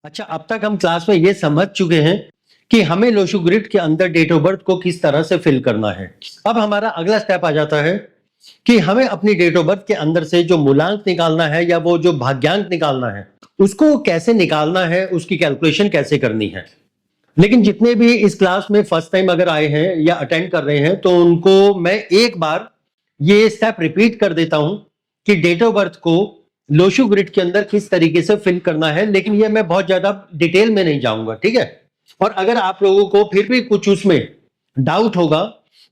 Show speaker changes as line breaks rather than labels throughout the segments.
अच्छा, अब तक हम क्लास में ये समझ चुके हैं कि हमें लोशो ग्रिड के अंदर डेट ऑफ बर्थ को किस तरह से फिल करना है। अब हमारा अगला स्टेप आ जाता है कि हमें अपनी डेट ऑफ बर्थ के अंदर से जो मूलांक निकालना है या वो जो भाग्यांक निकालना है, उसको कैसे निकालना है, उसकी कैलकुलेशन कैसे करनी है। लेकिन जितने भी इस क्लास में फर्स्ट टाइम अगर आए हैं या अटेंड कर रहे हैं, तो उनको मैं एक बार ये स्टेप रिपीट कर देता हूं कि डेट ऑफ बर्थ को लोशो ग्रिड के अंदर किस तरीके से फिल करना है। लेकिन ये मैं बहुत ज्यादा डिटेल में नहीं जाऊंगा, ठीक है। और अगर आप लोगों को फिर भी कुछ उसमें डाउट होगा,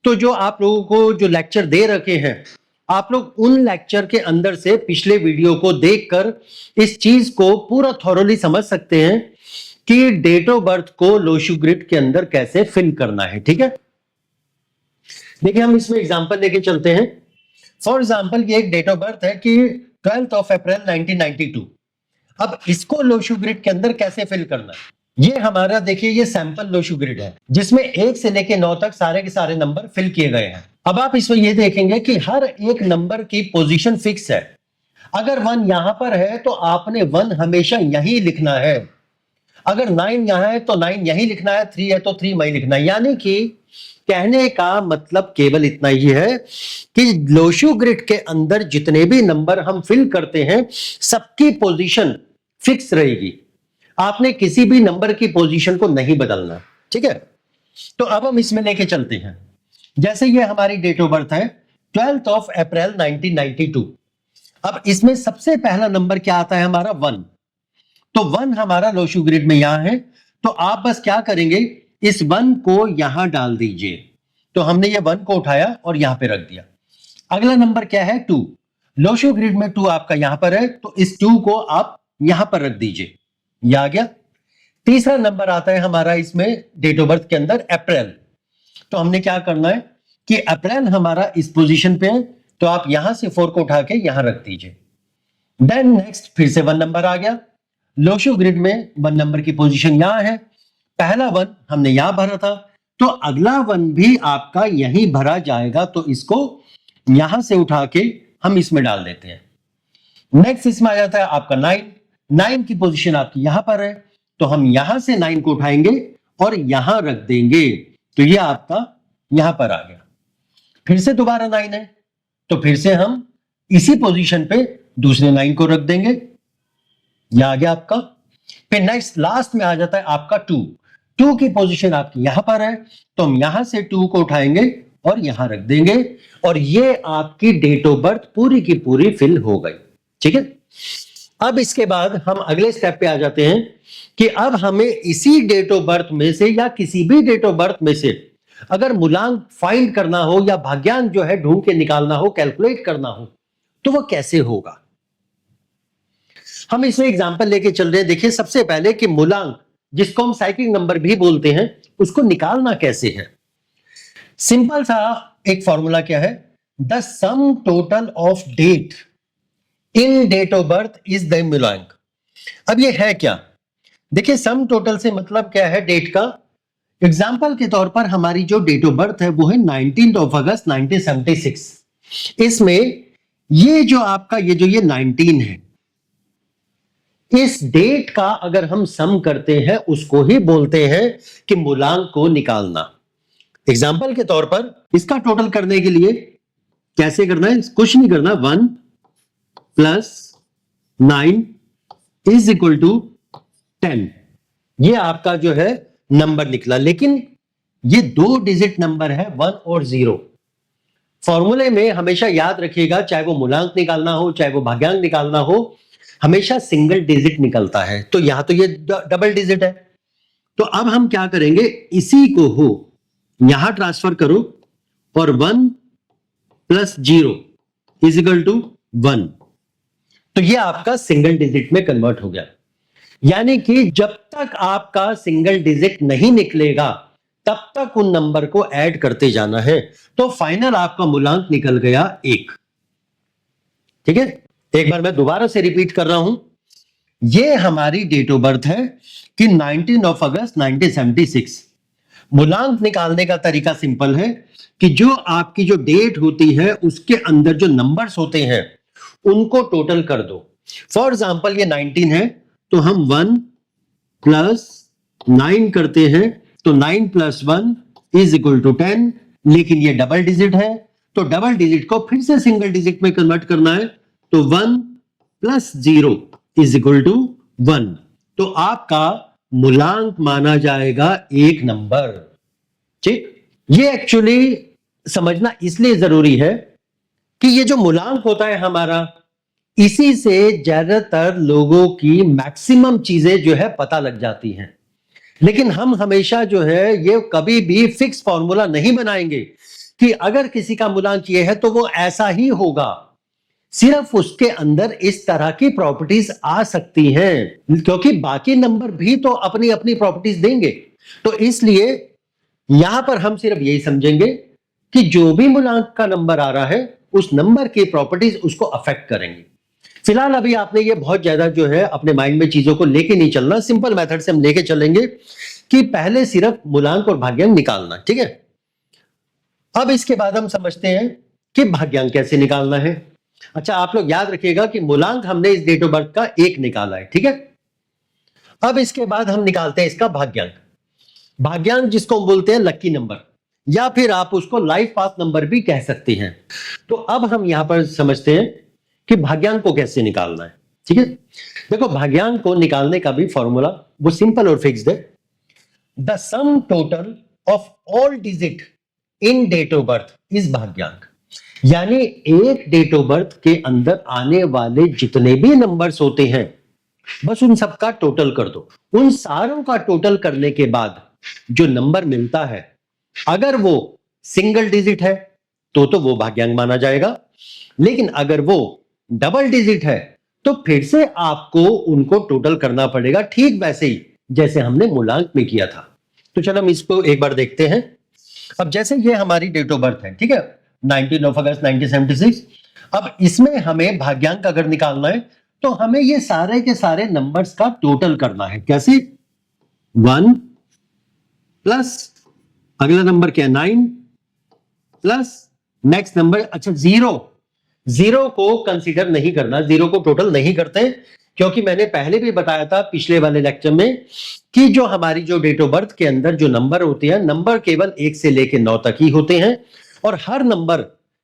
तो जो आप लोगों को जो लेक्चर दे रखे हैं, आप लोग उन लेक्चर के अंदर से पिछले वीडियो को देखकर इस चीज को पूरा थॉरोली समझ सकते हैं कि डेट ऑफ बर्थ को लोशो ग्रिड के अंदर कैसे फिल करना है, ठीक है। देखिए, हम इसमें एग्जांपल लेके चलते हैं। फॉर एग्जांपल ये एक डेट ऑफ बर्थ है कि 12th ऑफ अप्रैल 1992। अब इसको लोशो ग्रिड के अंदर कैसे फिल करना है, ये हमारा देखिए ये सैंपल लोशो ग्रिड है जिसमें 1 से लेके 9 तक सारे के सारे नंबर फिल किए गए हैं। अब आप इसमें ये देखेंगे कि हर एक नंबर की पोजीशन फिक्स है। अगर 1 यहां पर है तो आपने 1 हमेशा यही लिखना है। अगर 9 यहां है तो 9 यही लिखना है, 3 है तो 3 वही लिखना है। यानी कि कहने का मतलब केवल इतना ही है कि लोशो ग्रिड के अंदर जितने भी नंबर हम फिल करते हैं, सबकी पोजीशन फिक्स रहेगी। आपने किसी भी नंबर की पोजीशन को नहीं बदलना, ठीक है। तो अब हम इसमें लेके चलते हैं। जैसे ये हमारी डेट ऑफ बर्थ है 12th ऑफ अप्रैल 1992। अब इसमें सबसे पहला नंबर क्या आता है हमारा 1। तो 1 हमारा लोशो ग्रिड में यहां है। तो आप बस क्या करेंगे, इस 1 को यहां डाल दीजिए। तो हमने ये 1 को उठाया और यहां पे रख दिया। अगला नंबर क्या है 2। लोशो ग्रिड में 2 आपका यहां पर है, तो इस 2 को आप यहां पर रख दीजिए। यह आ गया। तीसरा नंबर आता है हमारा इसमें डेट ऑफ बर्थ के अंदर अप्रैल। तो हमने क्या करना है कि अप्रैल हमारा इस पोजीशन पे है, तो आप यहां से 4 को उठा के यहां रख दीजिए। देन नेक्स्ट फिर से 1 नंबर आ गया। लोशो ग्रिड में 1 नंबर की पोजीशन यहां है। पहला 1 हमने यहां भरा था, तो अगला 1 भी आपका यहीं भरा जाएगा। तो इसको यहां से उठा के हम इसमें डाल देते हैं। नेक्स्ट इसमें आ जाता है आपका 9। 9 की पोजीशन आपकी यहां पर है, तो हम यहां से 9 को उठाएंगे और यहां रख देंगे। तो ये आपका यहां पर आ गया। फिर से दोबारा 9 है, तो फिर से हम इसी पोजीशन पे दूसरे 9 को रख देंगे। यह आ गया आपका। फिर नेक्स्ट लास्ट में आ जाता है आपका 2। 2 की पोजीशन आपकी यहां पर है, तो हम यहां से 2 को उठाएंगे और यहां रख देंगे। और ये आपकी डेट ऑफ बर्थ पूरी की पूरी फिल हो गई, ठीक है। अब इसके बाद हम अगले स्टेप पे आ जाते हैं कि अब हमें इसी डेट ऑफ बर्थ में से या किसी भी डेट ऑफ बर्थ में से अगर मूलांक फाइंड करना हो या भाग्यांक जो है ढूंढ के निकालना हो, कैलकुलेट करना हो, तो वो कैसे होगा। हम इसमें एग्जांपल लेके चल रहे हैं। देखिए, सबसे पहले कि मूलांक जिसको हम साइक्लिक नंबर भी बोलते हैं, उसको निकालना कैसे है। सिंपल सा एक फॉर्मूला क्या है, the sum total of date in date of birth is the मूलांक। अब ये है क्या, देखिए सम टोटल से मतलब क्या है, डेट का। एग्जाम्पल के तौर पर हमारी जो डेट ऑफ बर्थ है वो है 19 ऑफ अगस्त 1976। इसमें ये जो आपका ये 19 है, इस डेट का अगर हम सम करते हैं उसको ही बोलते हैं कि मूलांक को निकालना। एग्जाम्पल के तौर पर इसका टोटल करने के लिए कैसे करना है, कुछ नहीं करना, 1 + 9 इज इक्वल टू 10। ये आपका जो है नंबर निकला। लेकिन ये 2 डिजिट नंबर है, 1 और 0। फॉर्मूले में हमेशा याद रखिएगा, चाहे वो मूलांक निकालना हो चाहे वो भाग्यांक निकालना हो, हमेशा सिंगल डिजिट निकलता है। तो यहां तो ये डबल डिजिट है। तो अब हम क्या करेंगे, इसी को हो यहां ट्रांसफर करो और 1 + 0 इज इक्वल टू 1। तो ये आपका सिंगल डिजिट में कन्वर्ट हो गया। यानी कि जब तक आपका सिंगल डिजिट नहीं निकलेगा तब तक उन नंबर को ऐड करते जाना है। तो फाइनल आपका मूलांक निकल गया 1, ठीक है। एक बार मैं दोबारा से रिपीट कर रहा हूं, ये हमारी डेट ऑफ बर्थ है कि 19 ऑफ अगस्त 1976। मूलांक निकालने का तरीका सिंपल है कि जो आपकी जो डेट होती है उसके अंदर जो नंबर्स होते हैं उनको टोटल कर दो। फॉर एग्जांपल ये 19 है, तो हम 1 प्लस 9 करते हैं तो 9 प्लस 1 इज इक्वल टू 10, लेकिन ये डबल डिजिट है तो डबल डिजिट को फिर से सिंगल डिजिट में कन्वर्ट करना है, तो 1 प्लस 0 इज इक्वल टू 1। तो आपका मूलांक माना जाएगा एक नंबर। ठीक, ये एक्चुअली समझना इसलिए जरूरी है कि ये जो मूलांक होता है हमारा, इसी से ज्यादातर लोगों की मैक्सिमम चीजें जो है पता लग जाती हैं। लेकिन हम हमेशा जो है ये कभी भी फिक्स फॉर्मूला नहीं बनाएंगे कि अगर किसी का मूलांक ये है तो वो ऐसा ही होगा। सिर्फ उसके अंदर इस तरह की प्रॉपर्टीज आ सकती हैं, क्योंकि बाकी नंबर भी तो अपनी अपनी प्रॉपर्टीज देंगे। तो इसलिए यहां पर हम सिर्फ यही समझेंगे कि जो भी मूलांक का नंबर आ रहा है उस नंबर की प्रॉपर्टीज उसको अफेक्ट करेंगे। फिलहाल अभी आपने ये बहुत ज्यादा जो है अपने माइंड में चीजों को लेके नहीं चलना, सिंपल मेथड से हम लेके चलेंगे कि पहले सिर्फ मूलांक और भाग्यांक निकालना। ठीक है, अब इसके बाद हम समझते हैं कि भाग्यांक कैसे निकालना है। अच्छा, आप लोग याद रखिएगा कि मूलांक हमने इस डेट ऑफ बर्थ का 1 निकाला है। ठीक है, अब इसके बाद हम निकालते हैं इसका भाग्यांक। भाग्यांक जिसको हम बोलते हैं लकी नंबर, या फिर आप उसको लाइफ पाथ नंबर भी कह सकते हैं। तो अब हम यहां पर समझते हैं कि भाग्यांक को कैसे निकालना है। ठीक है, देखो भाग्यांक को निकालने का भी फॉर्मूला वो सिंपल और फिक्स्ड है। The sum total of all digit in date of birth is भाग्यांक। यानी एक डेट ऑफ बर्थ के अंदर आने वाले जितने भी नंबर्स होते हैं बस उन सबका टोटल कर दो। उन सारों का टोटल करने के बाद जो नंबर मिलता है, अगर वो सिंगल डिजिट है तो वो भाग्यांक माना जाएगा, लेकिन अगर वो डबल डिजिट है तो फिर से आपको उनको टोटल करना पड़ेगा, ठीक वैसे ही जैसे हमने मूलांक में किया था। तो चलो हम इसको एक बार देखते हैं। अब जैसे ये हमारी डेट ऑफ बर्थ है, ठीक है, 19 अगस्त 1976। अब इसमें हमें भाग्यांक अगर निकालना है तो हमें ये सारे के सारे नंबर्स का टोटल करना है। कैसे? 1 प्लस अगला नंबर क्या है 9 प्लस नेक्स्ट नंबर, अच्छा 0 को कंसीडर नहीं करना, 0 को टोटल नहीं करते, क्योंकि मैंने पहले भी बताया था पिछले वाले लेक्चर में कि जो हमारी जो डेट ऑफ बर्थ के अंदर जो नंबर होते हैं, नंबर केवल 1 से लेकर 9 तक ही होते हैं, और हर नंबर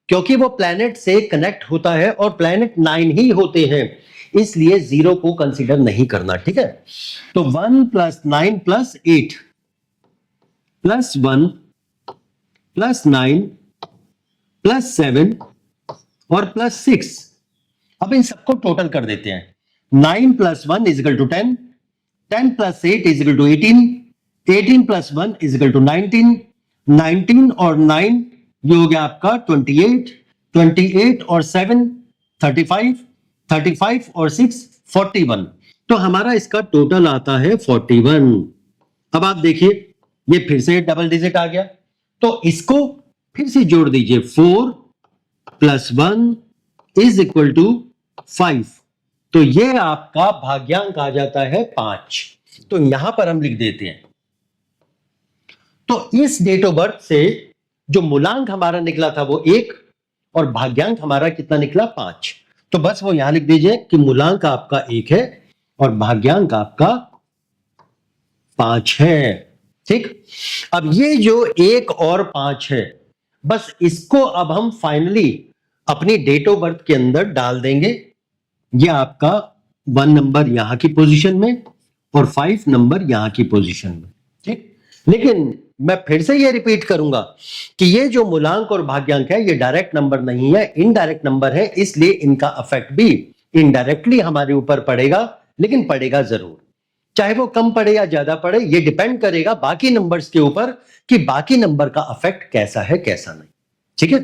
क्योंकि वो प्लैनेट से कनेक्ट होता है और प्लैनेट 9 ही होते हैं, इसलिए 0 को कंसीडर नहीं करना। ठीक है, तो 1 plus 9 plus 8 plus 1 plus 9 plus 7 और प्लस 6। अब इन सबको टोटल कर देते हैं। 9 plus 1 is equal to 10, 10 plus 8 is equal to 18, 18 plus 1 is equal to 19, 19 और 9 ये हो गया आपका 28, 28 और 7 35, 35 और 6 41। तो हमारा इसका टोटल आता है 41। अब आप देखिए ये फिर से डबल डिजिट आ गया, तो इसको फिर से जोड़ दीजिए। 4 प्लस 1 इज इक्वल टू 5। तो ये आपका भाग्यांक आ जाता है 5। तो यहां पर हम लिख देते हैं। तो इस डेट ऑफ बर्थ से जो मूलांक हमारा निकला था वो 1 और भाग्यांक हमारा कितना निकला 5। तो बस वो यहां लिख दीजिए कि मूलांक आपका 1 है और भाग्यांक आपका 5 है। ठीक, अब ये जो 1 और 5 है, बस इसको अब हम फाइनली अपनी डेट ऑफ बर्थ के अंदर डाल देंगे। ये आपका 1 नंबर यहां की पोजीशन में और 5 नंबर यहां की पोजीशन में। ठीक, लेकिन मैं फिर से ये रिपीट करूंगा कि ये जो मूलांक और भाग्यांक है ये डायरेक्ट नंबर नहीं है, इनडायरेक्ट नंबर है, इसलिए इनका इफेक्ट भी इनडायरेक्टली हमारे ऊपर पड़ेगा, लेकिन पड़ेगा जरूर। चाहे वो कम पड़े या ज्यादा पड़े, ये डिपेंड करेगा बाकी नंबर्स के ऊपर कि बाकी नंबर का इफेक्ट कैसा है कैसा नहीं। ठीक है।